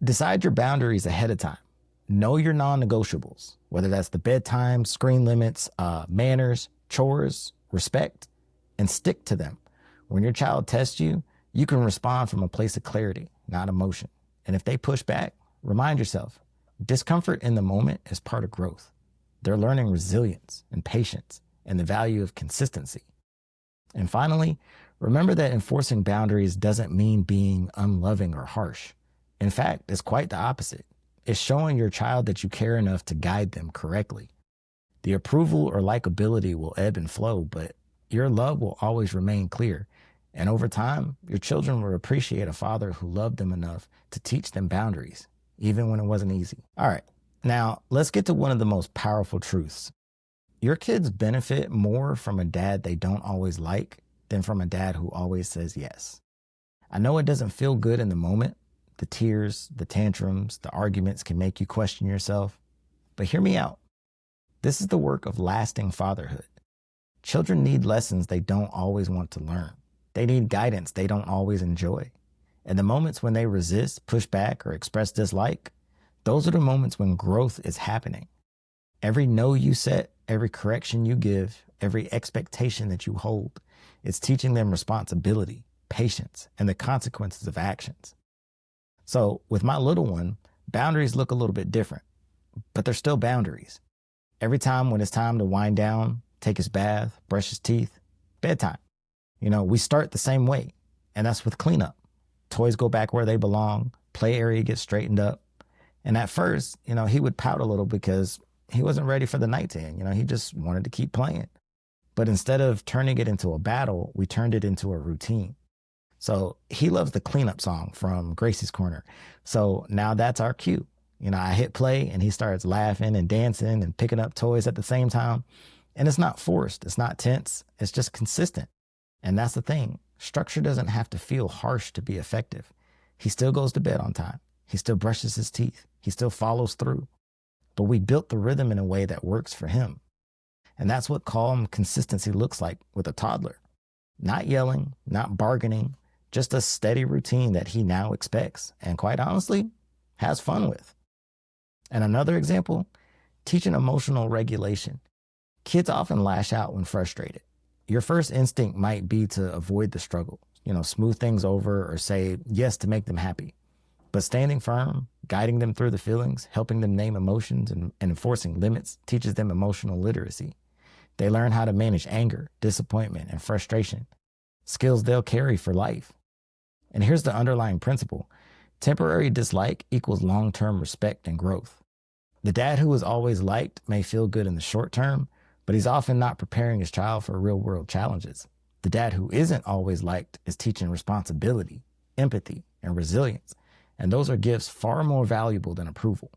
Decide your boundaries ahead of time. Know your non-negotiables, whether that's the bedtime, screen limits, manners, chores, respect, and stick to them. When your child tests you, you can respond from a place of clarity, not emotion. And if they push back, remind yourself, discomfort in the moment is part of growth. They're learning resilience and patience and the value of consistency. And finally, remember that enforcing boundaries doesn't mean being unloving or harsh. In fact, it's quite the opposite. It's showing your child that you care enough to guide them correctly. The approval or likability will ebb and flow, but your love will always remain clear. And over time, your children will appreciate a father who loved them enough to teach them boundaries, even when it wasn't easy. All right, now let's get to one of the most powerful truths. Your kids benefit more from a dad they don't always like than from a dad who always says yes. I know it doesn't feel good in the moment. The tears, the tantrums, the arguments can make you question yourself. But hear me out. This is the work of lasting fatherhood. Children need lessons they don't always want to learn. They need guidance they don't always enjoy. And the moments when they resist, push back, or express dislike, those are the moments when growth is happening. Every no you set, every correction you give, every expectation that you hold, it's teaching them responsibility, patience, and the consequences of actions. So with my little one, boundaries look a little bit different, but they're still boundaries. Every time when it's time to wind down, take his bath, brush his teeth, bedtime. We start the same way, and that's with cleanup. Toys go back where they belong, play area gets straightened up. And at first, he would pout a little because he wasn't ready for the night to end. He just wanted to keep playing. But instead of turning it into a battle, we turned it into a routine. So he loves the cleanup song from Gracie's Corner. So now that's our cue. I hit play and he starts laughing and dancing and picking up toys at the same time. And it's not forced. It's not tense. It's just consistent. And that's the thing. Structure doesn't have to feel harsh to be effective. He still goes to bed on time. He still brushes his teeth. He still follows through. But we built the rhythm in a way that works for him. And that's what calm consistency looks like with a toddler. Not yelling, not bargaining, just a steady routine that he now expects and, quite honestly, has fun with. And another example, teaching emotional regulation. Kids often lash out when frustrated. Your first instinct might be to avoid the struggle, smooth things over or say yes to make them happy. But standing firm, guiding them through the feelings, helping them name emotions and enforcing limits teaches them emotional literacy. They learn how to manage anger, disappointment, and frustration, skills they'll carry for life. And here's the underlying principle. Temporary dislike equals long-term respect and growth. The dad who is always liked may feel good in the short term, but he's often not preparing his child for real-world challenges. The dad who isn't always liked is teaching responsibility, empathy, and resilience. And those are gifts far more valuable than approval.